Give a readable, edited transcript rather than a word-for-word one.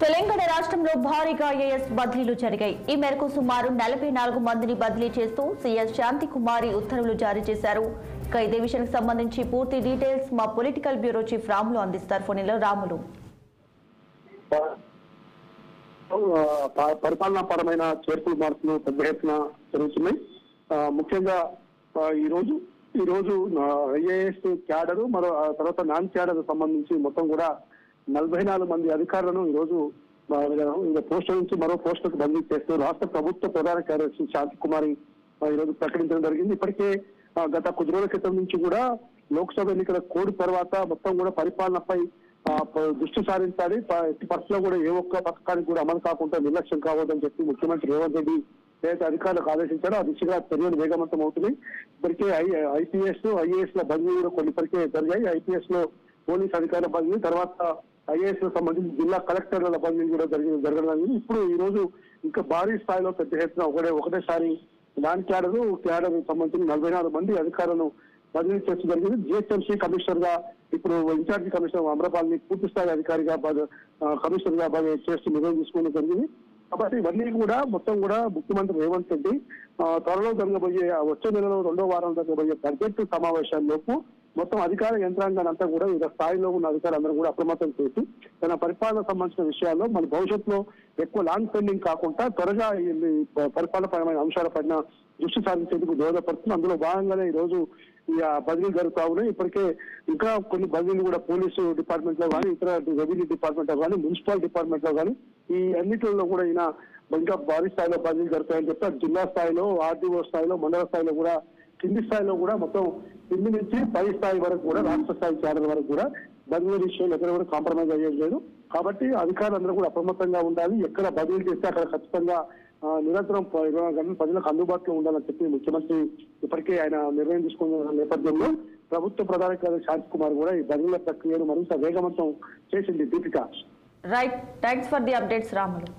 తెలంగాణ రాష్ట్రంలో భారీగా ఐఏఎస్ బదిలీలు జరిగాయి. ఈ మేరకు సుమారు 44 మందిని బదిలీ చేస్తూ సీఎస్ శాంతికుమారి ఉత్తర్వులు జారీ చేశారు. ఇదే విషయానికి సంబంధించి పూర్తి డీటెయిల్స్ మా పొలిటికల్ బ్యూరో చీఫ్ రాములు అందిస్తారు. ఫోన్లో రాములు. పరిపాలనా పరమైన చేర్పులు మార్పులు పెద్ద ఎత్తున జరుగుతున్నాయి. ముఖ్యంగా ఈ రోజు ఐఏఎస్ క్యాడరు మరో తర్వాత నాన్ క్యాడర్ సంబంధించి మొత్తం కూడా 44 మంది అధికారులను ఈ రోజు పోస్టుల నుంచి మరో పోస్టులకు బదిలీ చేస్తూ రాష్ట్ర ప్రభుత్వ ప్రధాన కార్యదర్శి శాంతికుమారి ఈ రోజు ప్రకటించడం జరిగింది. ఇప్పటికే గత కొద్ది రోజుల క్రితం నుంచి కూడా లోక్సభ ఎన్నికల కోడ్ తర్వాత మొత్తం కూడా పరిపాలనపై దృష్టి సారించాలి, ఎట్టి పరిస్థితుల్లో కూడా ఏ ఒక్క పథకానికి కూడా అమలు కాకుండా నిర్లక్ష్యం కావద్దని చెప్పి ముఖ్యమంత్రి రేవంత్ రెడ్డి ఏదైతే అధికారులకు ఆదేశించారో ఆ దిశగా చర్యలు వేగవంతం అవుతున్నాయి. ఇప్పటికే ఐపీఎస్ ఐఏఎస్ ల బదిలీ కూడా కొన్ని ఇప్పటికే జరిగాయి. ఐపీఎస్ లో పోలీస్ అధికారుల బదిలీ, తర్వాత ఐఏఎస్ సంబంధించి జిల్లా కలెక్టర్ల బదిలీ కూడా జరగడం. ఇప్పుడు ఈ రోజు ఇంకా భారీ స్థాయిలో పెద్ద ఎత్తున ఒకటేసారి నాన్ క్యాడర్ సంబంధించిన 44 మంది అధికారులను బదిలీ చేయడం జరిగింది. జిహెచ్ఎంసీ కమిషనర్ గా ఇప్పుడు ఇన్ఛార్జి కమిషనర్ అమ్రపాల్ని పూర్తి స్థాయి అధికారిగా కమిషనర్ గా చేస్తూ నిర్ణయం తీసుకోవడం జరిగింది. కాబట్టి ఇవన్నీ కూడా మొత్తం కూడా ముఖ్యమంత్రి రేవంత్ రెడ్డి త్వరలో జరగబోయే వచ్చే నెలలో 2వ వారం జరగబోయే బడ్జెట్ సమావేశాల్లోపు మొత్తం అధికార యంత్రాంగాన్ని అంతా కూడా వివిధ స్థాయిలో ఉన్న అధికారులందరూ కూడా అప్రమత్తం చేసి తన పరిపాలన సంబంధించిన విషయాల్లో మన భవిష్యత్తులో ఎక్కువ లాంగ్ పెండింగ్ కాకుండా త్వరగా పరిపాలనపరమైన అంశాలపైన దృష్టి సారించేందుకు దోహదపడుతుంది. అందులో భాగంగానే ఈ రోజు ఈ బదిలీలు జరుగుతా ఉన్నాయి. ఇప్పటికే ఇంకా కొన్ని బదిలీలు కూడా పోలీసు డిపార్ట్మెంట్ లో కానీ, ఇతర రెవెన్యూ డిపార్ట్మెంట్ లో కానీ, మున్సిపల్ డిపార్ట్మెంట్ లో కానీ ఈ అన్నిటిలో కూడా ఈయన ఇంకా భారీ స్థాయిలో బదిలీలు జరుగుతాయని చెప్తారు. జిల్లా స్థాయిలో, ఆర్డీఓ స్థాయిలో, మండల స్థాయిలో కూడా, కింది స్థాయిలో కూడా మొత్తం కింది నుంచి పై స్థాయి వరకు కూడా రాష్ట్ర స్థాయి క్యాడర్ వరకు కూడా బదిలీ విషయంలో ఎక్కడ కూడా కాంప్రమైజ్ అయ్యేది లేదు. కాబట్టి అధికారులందరూ కూడా అప్రమత్తంగా ఉండాలి. ఎక్కడ బదిలీ చేస్తే అక్కడ ఖచ్చితంగా నిరంతరం 20 గంటలు ప్రజలకు అందుబాటులో ఉండాలని చెప్పి ముఖ్యమంత్రి ఇప్పటికే ఆయన నిర్ణయం తీసుకున్న నేపథ్యంలో ప్రభుత్వ ప్రధాన కార్యదర్శి శాంతికుమార్ కూడా ఈ బదిలీల ప్రక్రియను మరింత వేగవంతం చేసింది. Deepika. Right, thanks for the updates Ramulu.